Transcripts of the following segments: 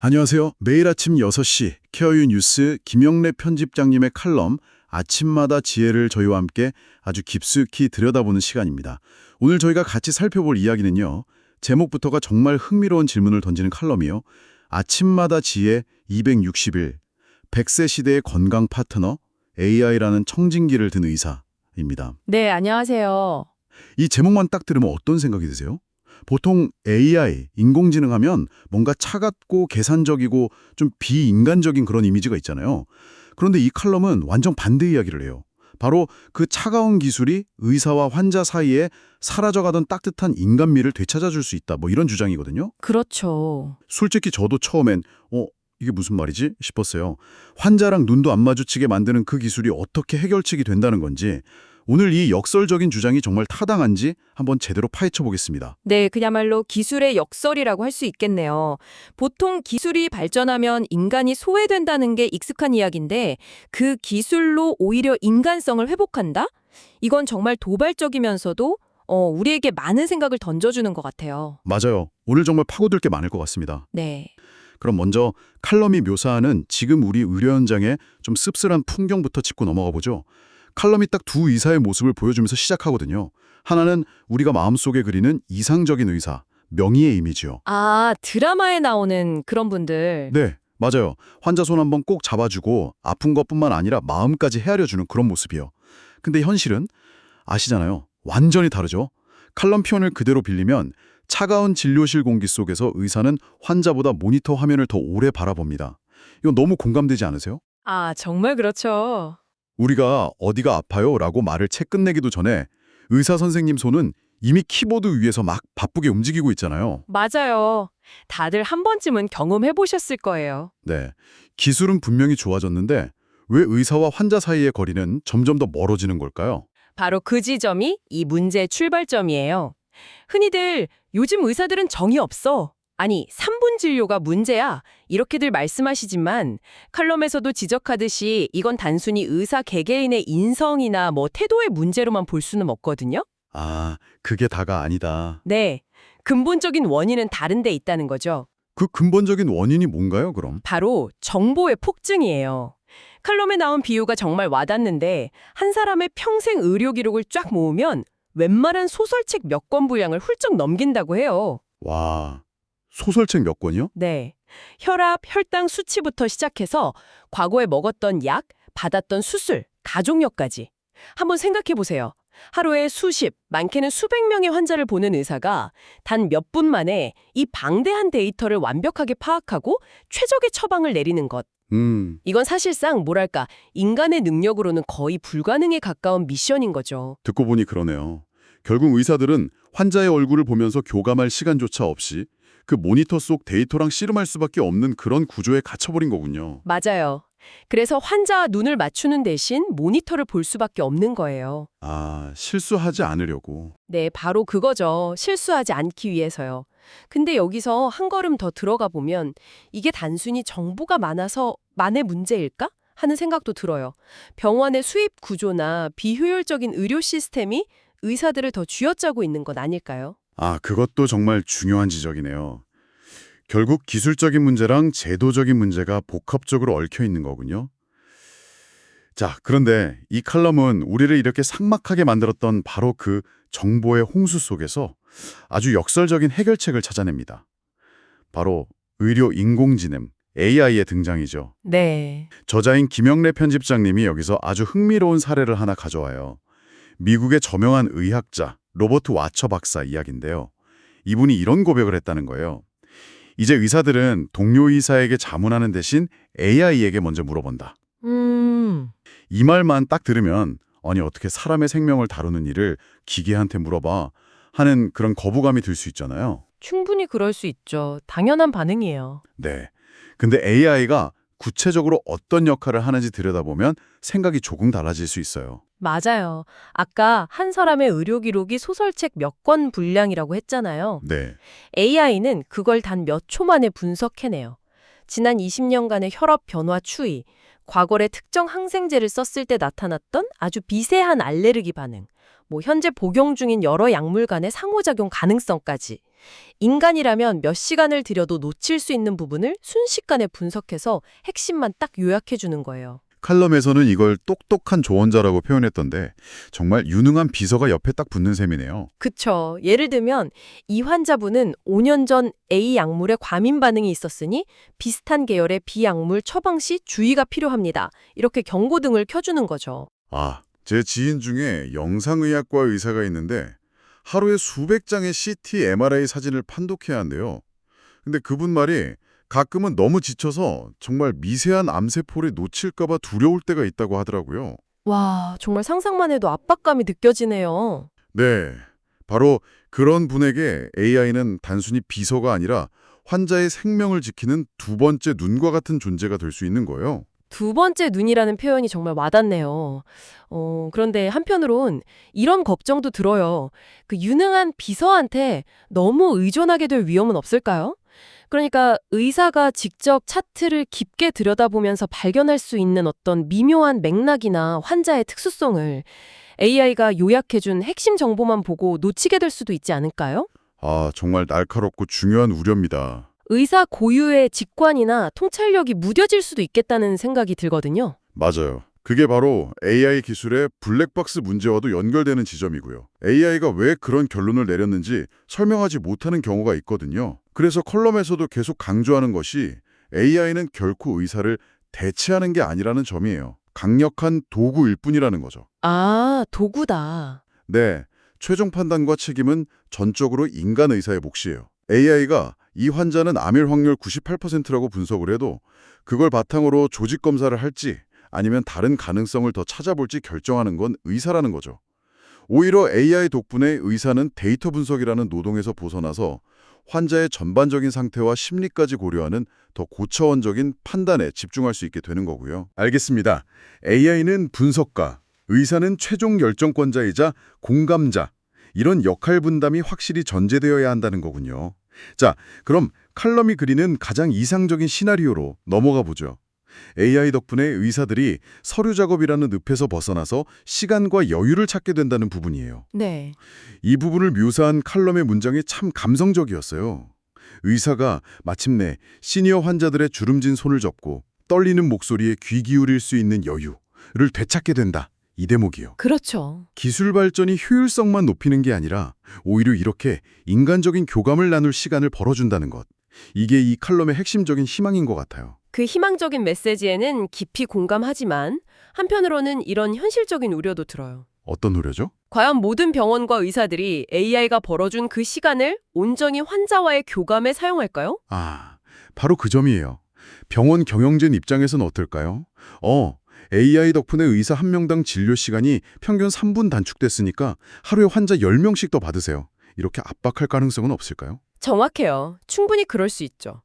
안녕하세요. 매일 아침 6시 케어유 뉴스 김영래 편집장님의 칼럼 아침마다 지혜를 저희와 함께 아주 깊숙이 들여다보는 시간입니다. 오늘 저희가 같이 살펴볼 이야기는요. 제목부터가 정말 흥미로운 질문을 던지는 칼럼이요. 아침마다 지혜 260일 100세 시대의 건강 파트너 AI라는 청진기를 든 의사입니다. 네, 안녕하세요. 이 제목만 딱 들으면 어떤 생각이 드세요? 보통 AI, 인공지능 하면 뭔가 차갑고 계산적이고 좀 비인간적인 그런 이미지가 있잖아요. 그런데 이 칼럼은 완전 반대 이야기를 해요. 바로 그 차가운 기술이 의사와 환자 사이에 사라져가던 따뜻한 인간미를 되찾아줄 수 있다. 뭐 이런 주장이거든요. 그렇죠. 솔직히 저도 처음엔 이게 무슨 말이지? 싶었어요. 환자랑 눈도 안 마주치게 만드는 그 기술이 어떻게 해결책이 된다는 건지 오늘 이 역설적인 주장이 정말 타당한지 한번 제대로 파헤쳐 보겠습니다. 네, 그야말로 기술의 역설이라고 할 수 있겠네요. 보통 기술이 발전하면 인간이 소외된다는 게 익숙한 이야기인데 그 기술로 오히려 인간성을 회복한다? 이건 정말 도발적이면서도 우리에게 많은 생각을 던져주는 것 같아요. 맞아요. 오늘 정말 파고들 게 많을 것 같습니다. 네. 그럼 먼저 칼럼이 묘사하는 지금 우리 의료 현장의 좀 씁쓸한 풍경부터 짚고 넘어가 보죠. 칼럼이 딱 두 의사의 모습을 보여주면서 시작하거든요. 하나는 우리가 마음속에 그리는 이상적인 의사, 명의의 이미지요. 아, 드라마에 나오는 그런 분들. 네, 맞아요. 환자 손 한번 꼭 잡아주고 아픈 것뿐만 아니라 마음까지 헤아려주는 그런 모습이요. 근데 현실은 아시잖아요. 완전히 다르죠. 칼럼 표현을 그대로 빌리면 차가운 진료실 공기 속에서 의사는 환자보다 모니터 화면을 더 오래 바라봅니다. 이거 너무 공감되지 않으세요? 아, 정말 그렇죠. 우리가 어디가 아파요? 라고 말을 채 끝내기도 전에 의사 선생님 손은 이미 키보드 위에서 막 바쁘게 움직이고 있잖아요. 맞아요. 다들 한 번쯤은 경험해 보셨을 거예요. 네, 기술은 분명히 좋아졌는데 왜 의사와 환자 사이의 거리는 점점 더 멀어지는 걸까요? 바로 그 지점이 이 문제의 출발점이에요. 흔히들 요즘 의사들은 정이 없어. 아니, 3분 진료가 문제야. 이렇게들 말씀하시지만 칼럼에서도 지적하듯이 이건 단순히 의사 개개인의 인성이나 태도의 문제로만 볼 수는 없거든요. 아, 그게 다가 아니다. 네. 근본적인 원인은 다른 데 있다는 거죠. 그 근본적인 원인이 뭔가요, 그럼? 바로 정보의 폭증이에요. 칼럼에 나온 비유가 정말 와닿는데 한 사람의 평생 의료 기록을 쫙 모으면 웬만한 소설책 몇 권 분량을 훌쩍 넘긴다고 해요. 와, 소설책 몇 권이요? 네. 혈압, 혈당 수치부터 시작해서 과거에 먹었던 약, 받았던 수술, 가족력까지. 한번 생각해 보세요. 하루에 수십, 많게는 수백 명의 환자를 보는 의사가 단 몇 분 만에 이 방대한 데이터를 완벽하게 파악하고 최적의 처방을 내리는 것. 이건 사실상 뭐랄까, 인간의 능력으로는 거의 불가능에 가까운 미션인 거죠. 듣고 보니 그러네요. 결국 의사들은 환자의 얼굴을 보면서 교감할 시간조차 없이 그 모니터 속 데이터랑 씨름할 수밖에 없는 그런 구조에 갇혀버린 거군요. 맞아요. 그래서 환자와 눈을 맞추는 대신 모니터를 볼 수밖에 없는 거예요. 아, 실수하지 않으려고. 네, 바로 그거죠. 실수하지 않기 위해서요. 근데 여기서 한 걸음 더 들어가 보면 이게 단순히 정보가 많아서 만의 문제일까? 하는 생각도 들어요. 병원의 수입 구조나 비효율적인 의료 시스템이 의사들을 더 쥐어짜고 있는 건 아닐까요? 아, 그것도 정말 중요한 지적이네요. 결국 기술적인 문제랑 제도적인 문제가 복합적으로 얽혀 있는 거군요. 자, 그런데 이 칼럼은 우리를 이렇게 삭막하게 만들었던 바로 그 정보의 홍수 속에서 아주 역설적인 해결책을 찾아냅니다. 바로 의료 인공지능, AI의 등장이죠. 네. 저자인 김영래 편집장님이 여기서 아주 흥미로운 사례를 하나 가져와요. 미국의 저명한 의학자 로버트 와처 박사 이야기인데요. 이분이 이런 고백을 했다는 거예요. 이제 의사들은 동료 의사에게 자문하는 대신 AI에게 먼저 물어본다. 이 말만 딱 들으면 아니 어떻게 사람의 생명을 다루는 일을 기계한테 물어봐 하는 그런 거부감이 들 수 있잖아요. 충분히 그럴 수 있죠. 당연한 반응이에요. 네. 근데 AI가 구체적으로 어떤 역할을 하는지 들여다보면 생각이 조금 달라질 수 있어요. 맞아요. 아까 한 사람의 의료 기록이 소설책 몇 권 분량이라고 했잖아요. 네. AI는 그걸 단 몇 초 만에 분석해내요. 지난 20년간의 혈압 변화 추이, 과거에 특정 항생제를 썼을 때 나타났던 아주 미세한 알레르기 반응, 뭐 현재 복용 중인 여러 약물 간의 상호작용 가능성까지. 인간이라면 몇 시간을 들여도 놓칠 수 있는 부분을 순식간에 분석해서 핵심만 딱 요약해 주는 거예요. 칼럼에서는 이걸 똑똑한 조언자라고 표현했던데 정말 유능한 비서가 옆에 딱 붙는 셈이네요. 그쵸. 예를 들면 이 환자분은 5년 전 A 약물에 과민 반응이 있었으니 비슷한 계열의 B 약물 처방 시 주의가 필요합니다. 이렇게 경고등을 켜주는 거죠. 아, 제 지인 중에 영상의학과 의사가 있는데 하루에 수백 장의 CT, MRI 사진을 판독해야 한대요. 근데 그분 말이 가끔은 너무 지쳐서 정말 미세한 암세포를 놓칠까 봐 두려울 때가 있다고 하더라고요. 와, 정말 상상만 해도 압박감이 느껴지네요. 네, 바로 그런 분에게 AI는 단순히 비서가 아니라 환자의 생명을 지키는 두 번째 눈과 같은 존재가 될 수 있는 거예요. 두 번째 눈이라는 표현이 정말 와닿네요. 그런데 한편으론 이런 걱정도 들어요. 그 유능한 비서한테 너무 의존하게 될 위험은 없을까요? 그러니까 의사가 직접 차트를 깊게 들여다보면서 발견할 수 있는 어떤 미묘한 맥락이나 환자의 특수성을 AI가 요약해준 핵심 정보만 보고 놓치게 될 수도 있지 않을까요? 아, 정말 날카롭고 중요한 우려입니다. 의사 고유의 직관이나 통찰력이 무뎌질 수도 있겠다는 생각이 들거든요. 맞아요. 그게 바로 AI 기술의 블랙박스 문제와도 연결되는 지점이고요. AI가 왜 그런 결론을 내렸는지 설명하지 못하는 경우가 있거든요. 그래서 컬럼에서도 계속 강조하는 것이 AI는 결코 의사를 대체하는 게 아니라는 점이에요. 강력한 도구일 뿐이라는 거죠. 아, 도구다. 네, 최종 판단과 책임은 전적으로 인간 의사의 몫이에요. AI가 이 환자는 암일 확률 98%라고 분석을 해도 그걸 바탕으로 조직 검사를 할지 아니면 다른 가능성을 더 찾아볼지 결정하는 건 의사라는 거죠. 오히려 AI 덕분에 의사는 데이터 분석이라는 노동에서 벗어나서 환자의 전반적인 상태와 심리까지 고려하는 더 고차원적인 판단에 집중할 수 있게 되는 거고요. 알겠습니다. AI는 분석가, 의사는 최종 결정권자이자 공감자, 이런 역할 분담이 확실히 전제되어야 한다는 거군요. 자, 그럼 칼럼이 그리는 가장 이상적인 시나리오로 넘어가 보죠. AI 덕분에 의사들이 서류 작업이라는 늪에서 벗어나서 시간과 여유를 찾게 된다는 부분이에요. 네. 이 부분을 묘사한 칼럼의 문장이 참 감성적이었어요. 의사가 마침내 시니어 환자들의 주름진 손을 잡고 떨리는 목소리에 귀 기울일 수 있는 여유를 되찾게 된다. 이 대목이요. 그렇죠. 기술 발전이 효율성만 높이는 게 아니라 오히려 이렇게 인간적인 교감을 나눌 시간을 벌어준다는 것. 이게 이 칼럼의 핵심적인 희망인 것 같아요. 그 희망적인 메시지에는 깊이 공감하지만 한편으로는 이런 현실적인 우려도 들어요. 어떤 노래죠? 과연 모든 병원과 의사들이 AI가 벌어준 그 시간을 온전히 환자와의 교감에 사용할까요? 아, 바로 그 점이에요. 병원 경영진 입장에선 어떨까요? AI 덕분에 의사 한 명당 진료 시간이 평균 3분 단축됐으니까 하루에 환자 10명씩 더 받으세요. 이렇게 압박할 가능성은 없을까요? 정확해요. 충분히 그럴 수 있죠.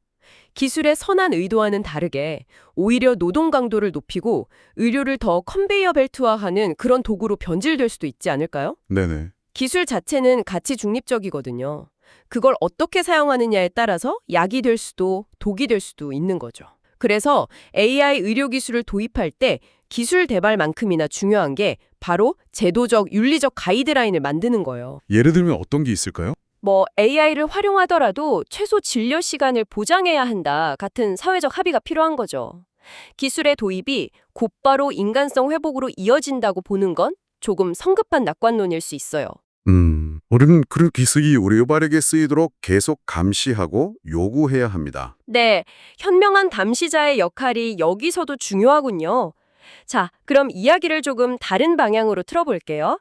기술의 선한 의도와는 다르게 오히려 노동 강도를 높이고 의료를 더 컨베이어 벨트화하는 그런 도구로 변질될 수도 있지 않을까요? 네네. 기술 자체는 가치 중립적이거든요. 그걸 어떻게 사용하느냐에 따라서 약이 될 수도 독이 될 수도 있는 거죠. 그래서 AI 의료 기술을 도입할 때 기술 개발만큼이나 중요한 게 바로 제도적, 윤리적 가이드라인을 만드는 거예요. 예를 들면 어떤 게 있을까요? AI를 활용하더라도 최소 진료 시간을 보장해야 한다 같은 사회적 합의가 필요한 거죠. 기술의 도입이 곧바로 인간성 회복으로 이어진다고 보는 건 조금 성급한 낙관론일 수 있어요. 우리는 그런 기술이 올바르게 쓰이도록 계속 감시하고 요구해야 합니다. 네, 현명한 담시자의 역할이 여기서도 중요하군요. 자, 그럼 이야기를 조금 다른 방향으로 틀어볼게요.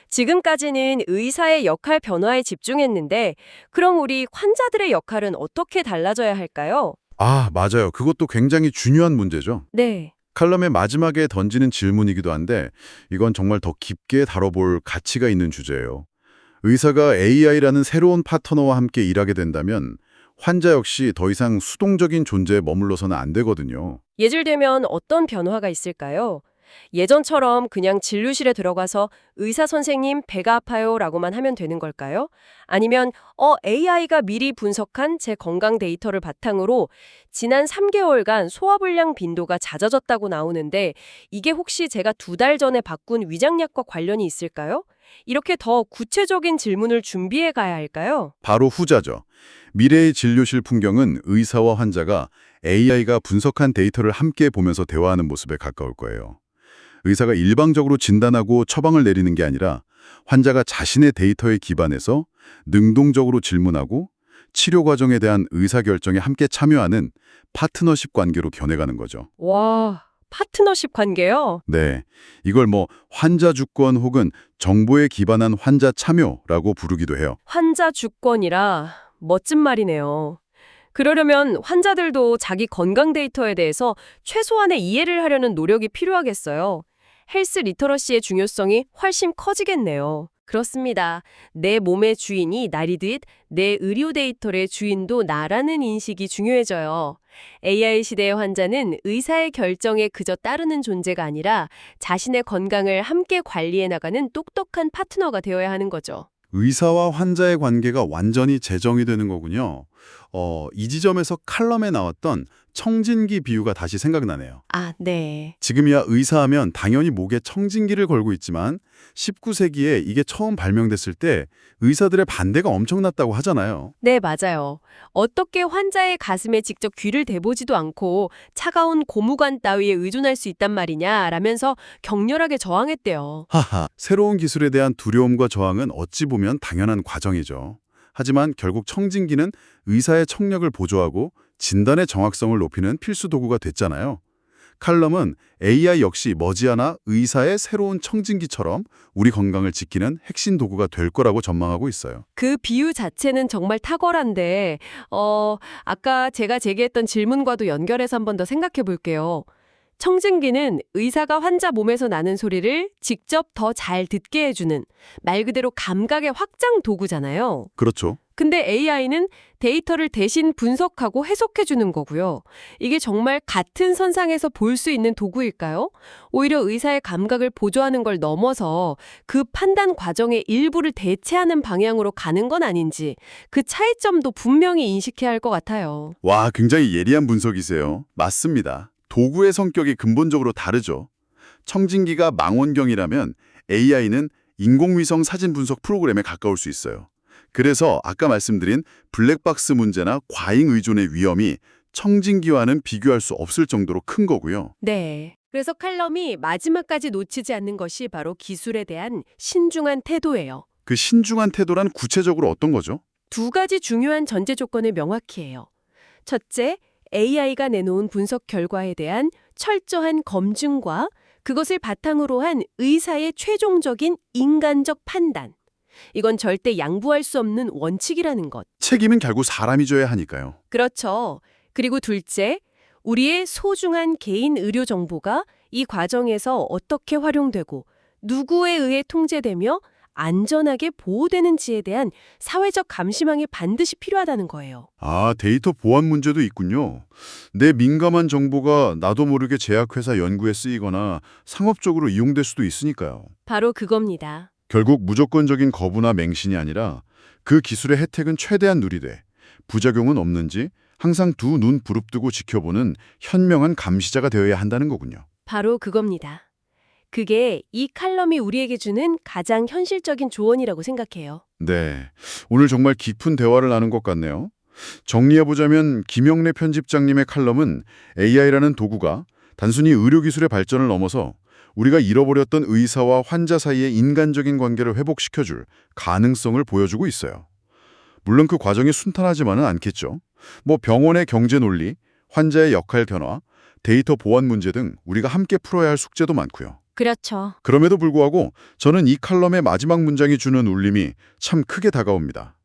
지금까지는 의사의 역할 변화에 집중했는데 그럼 우리 환자들의 역할은 어떻게 달라져야 할까요? 아, 맞아요. 그것도 굉장히 중요한 문제죠. 네. 칼럼의 마지막에 던지는 질문이기도 한데 이건 정말 더 깊게 다뤄볼 가치가 있는 주제예요. 의사가 AI라는 새로운 파트너와 함께 일하게 된다면 환자 역시 더 이상 수동적인 존재에 머물러서는 안 되거든요. 예를 들면 어떤 변화가 있을까요? 예전처럼 그냥 진료실에 들어가서 의사 선생님 배가 아파요 라고만 하면 되는 걸까요? 아니면 AI가 미리 분석한 제 건강 데이터를 바탕으로 지난 3개월간 소화불량 빈도가 잦아졌다고 나오는데 이게 혹시 제가 2달 전에 바꾼 위장약과 관련이 있을까요? 이렇게 더 구체적인 질문을 준비해 가야 할까요? 바로 후자죠. 미래의 진료실 풍경은 의사와 환자가 AI가 분석한 데이터를 함께 보면서 대화하는 모습에 가까울 거예요. 의사가 일방적으로 진단하고 처방을 내리는 게 아니라 환자가 자신의 데이터에 기반해서 능동적으로 질문하고 치료 과정에 대한 의사결정에 함께 참여하는 파트너십 관계로 변해가는 거죠. 와, 파트너십 관계요? 네, 이걸 환자 주권 혹은 정보에 기반한 환자 참여라고 부르기도 해요. 환자 주권이라 멋진 말이네요. 그러려면 환자들도 자기 건강 데이터에 대해서 최소한의 이해를 하려는 노력이 필요하겠어요. 헬스 리터러시의 중요성이 훨씬 커지겠네요. 그렇습니다. 내 몸의 주인이 나리듯 내 의료 데이터의 주인도 나라는 인식이 중요해져요. AI 시대의 환자는 의사의 결정에 그저 따르는 존재가 아니라 자신의 건강을 함께 관리해 나가는 똑똑한 파트너가 되어야 하는 거죠. 의사와 환자의 관계가 완전히 재정이 되는 거군요. 이 지점에서 칼럼에 나왔던 청진기 비유가 다시 생각나네요. 아, 네. 지금이야 의사하면 당연히 목에 청진기를 걸고 있지만 19세기에 이게 처음 발명됐을 때 의사들의 반대가 엄청났다고 하잖아요. 네, 맞아요. 어떻게 환자의 가슴에 직접 귀를 대보지도 않고 차가운 고무관 따위에 의존할 수 있단 말이냐 라면서 격렬하게 저항했대요. 하하, 새로운 기술에 대한 두려움과 저항은 어찌 보면 당연한 과정이죠. 하지만 결국 청진기는 의사의 청력을 보조하고 진단의 정확성을 높이는 필수 도구가 됐잖아요. 칼럼은 AI 역시 머지않아 의사의 새로운 청진기처럼 우리 건강을 지키는 핵심 도구가 될 거라고 전망하고 있어요. 그 비유 자체는 정말 탁월한데, 아까 제가 제기했던 질문과도 연결해서 한 번 더 생각해 볼게요. 청진기는 의사가 환자 몸에서 나는 소리를 직접 더 잘 듣게 해주는 말 그대로 감각의 확장 도구잖아요. 그렇죠. 근데 AI는 데이터를 대신 분석하고 해석해주는 거고요. 이게 정말 같은 선상에서 볼 수 있는 도구일까요? 오히려 의사의 감각을 보조하는 걸 넘어서 그 판단 과정의 일부를 대체하는 방향으로 가는 건 아닌지 그 차이점도 분명히 인식해야 할 것 같아요. 와, 굉장히 예리한 분석이세요. 맞습니다. 도구의 성격이 근본적으로 다르죠. 청진기가 망원경이라면 AI는 인공위성 사진 분석 프로그램에 가까울 수 있어요. 그래서 아까 말씀드린 블랙박스 문제나 과잉 의존의 위험이 청진기와는 비교할 수 없을 정도로 큰 거고요. 네. 그래서 칼럼이 마지막까지 놓치지 않는 것이 바로 기술에 대한 신중한 태도예요. 그 신중한 태도란 구체적으로 어떤 거죠? 2가지 중요한 전제 조건을 명확히 해요. 첫째, AI가 내놓은 분석 결과에 대한 철저한 검증과 그것을 바탕으로 한 의사의 최종적인 인간적 판단. 이건 절대 양보할 수 없는 원칙이라는 것. 책임은 결국 사람이 져야 하니까요. 그렇죠. 그리고 둘째, 우리의 소중한 개인 의료 정보가 이 과정에서 어떻게 활용되고 누구에 의해 통제되며 안전하게 보호되는지에 대한 사회적 감시망이 반드시 필요하다는 거예요. 아, 데이터 보안 문제도 있군요. 내 민감한 정보가 나도 모르게 제약회사 연구에 쓰이거나 상업적으로 이용될 수도 있으니까요. 바로 그겁니다. 결국 무조건적인 거부나 맹신이 아니라 그 기술의 혜택은 최대한 누리되 부작용은 없는지 항상 두 눈 부릅뜨고 지켜보는 현명한 감시자가 되어야 한다는 거군요. 바로 그겁니다. 그게 이 칼럼이 우리에게 주는 가장 현실적인 조언이라고 생각해요. 네, 오늘 정말 깊은 대화를 나눈 것 같네요. 정리해보자면 김영래 편집장님의 칼럼은 AI라는 도구가 단순히 의료기술의 발전을 넘어서 우리가 잃어버렸던 의사와 환자 사이의 인간적인 관계를 회복시켜줄 가능성을 보여주고 있어요. 물론 그 과정이 순탄하지만은 않겠죠. 병원의 경제 논리, 환자의 역할 변화, 데이터 보안 문제 등 우리가 함께 풀어야 할 숙제도 많고요. 그렇죠. 그럼에도 불구하고 저는 이 칼럼의 마지막 문장이 주는 울림이 참 크게 다가옵니다.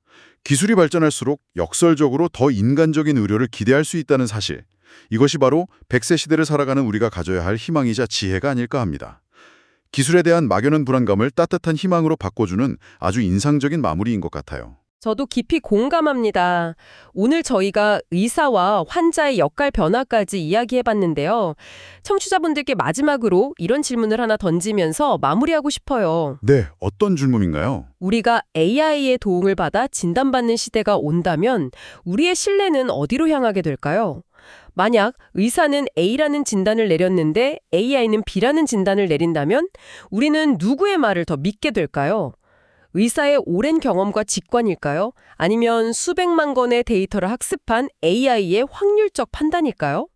기술이 발전할수록 역설적으로 더 인간적인 의료를 기대할 수 있다는 사실. 이것이 바로 100세 시대를 살아가는 우리가 가져야 할 희망이자 지혜가 아닐까 합니다. 기술에 대한 막연한 불안감을 따뜻한 희망으로 바꿔주는 아주 인상적인 마무리인 것 같아요. 저도 깊이 공감합니다. 오늘 저희가 의사와 환자의 역할 변화까지 이야기해봤는데요. 청취자분들께 마지막으로 이런 질문을 하나 던지면서 마무리하고 싶어요. 네, 어떤 질문인가요? 우리가 AI의 도움을 받아 진단받는 시대가 온다면 우리의 신뢰는 어디로 향하게 될까요? 만약 의사는 A라는 진단을 내렸는데 AI는 B라는 진단을 내린다면 우리는 누구의 말을 더 믿게 될까요? 의사의 오랜 경험과 직관일까요? 아니면 수백만 건의 데이터를 학습한 AI의 확률적 판단일까요?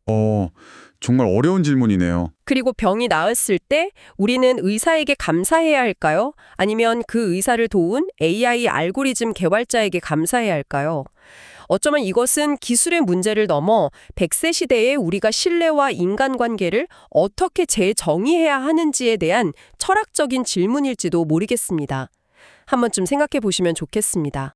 정말 어려운 질문이네요. 그리고 병이 나았을 때 우리는 의사에게 감사해야 할까요? 아니면 그 의사를 도운 AI 알고리즘 개발자에게 감사해야 할까요? 어쩌면 이것은 기술의 문제를 넘어 100세 시대에 우리가 신뢰와 인간관계를 어떻게 재정의해야 하는지에 대한 철학적인 질문일지도 모르겠습니다. 한 번쯤 생각해 보시면 좋겠습니다.